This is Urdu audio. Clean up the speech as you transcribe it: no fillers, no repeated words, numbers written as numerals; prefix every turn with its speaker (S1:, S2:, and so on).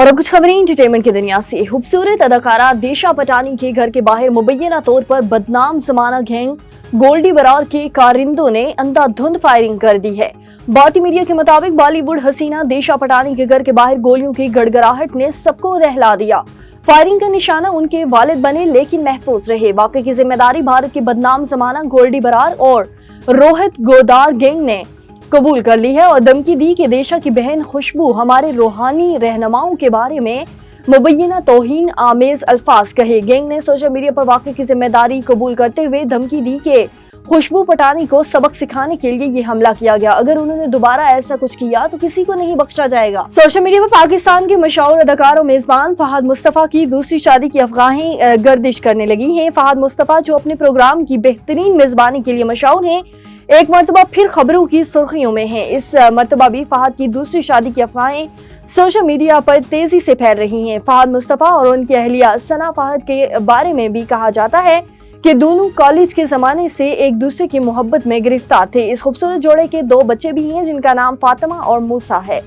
S1: اور اب کچھ خبریں انٹرٹینمنٹ کی دنیا سے۔ خوبصورت اداکارہ دیشا پٹانی کے گھر کے باہر مبینہ طور پر بدنام زمانہ گینگ گولڈی برار کے کارندوں نے اندھا دھند فائرنگ کر دی ہے۔ بھارتی میڈیا کے مطابق بالی ووڈ حسینہ دیشا پٹانی کے گھر کے باہر گولیوں کی گڑگڑاہٹ نے سب کو دہلا دیا۔ فائرنگ کا نشانہ ان کے والد بنے لیکن محفوظ رہے۔ واقعے کی ذمہ داری بھارت کے بدنام زمانہ گولڈی برار اور روہت گودار گینگ نے قبول کر لی ہے اور دھمکی دی کہ دیشا کی بہن خوشبو ہمارے روحانی رہنماؤں کے بارے میں مبینہ توہین آمیز الفاظ کہے۔ گینگ نے سوشل میڈیا پر واقعے کی ذمہ داری قبول کرتے ہوئے دھمکی دی کہ خوشبو پٹانی کو سبق سکھانے کے لیے یہ حملہ کیا گیا، اگر انہوں نے دوبارہ ایسا کچھ کیا تو کسی کو نہیں بخشا جائے گا۔ سوشل میڈیا پر پاکستان کے مشہور اداکار اور میزبان فہد مصطفیٰ کی دوسری شادی کی افواہیں گردش کرنے لگی ہیں۔ فہد مصطفیٰ جو اپنے پروگرام کی بہترین میزبانی کے لیے مشہور ہیں، ایک مرتبہ پھر خبروں کی سرخیوں میں ہیں۔ اس مرتبہ بھی فہد کی دوسری شادی کی افواہیں سوشل میڈیا پر تیزی سے پھیل رہی ہیں۔ فہد مصطفیٰ اور ان کی اہلیہ ثنا فہد کے بارے میں بھی کہا جاتا ہے کہ دونوں کالج کے زمانے سے ایک دوسرے کی محبت میں گرفتار تھے۔ اس خوبصورت جوڑے کے 2 بچے بھی ہیں جن کا نام فاطمہ اور موسیٰ ہے۔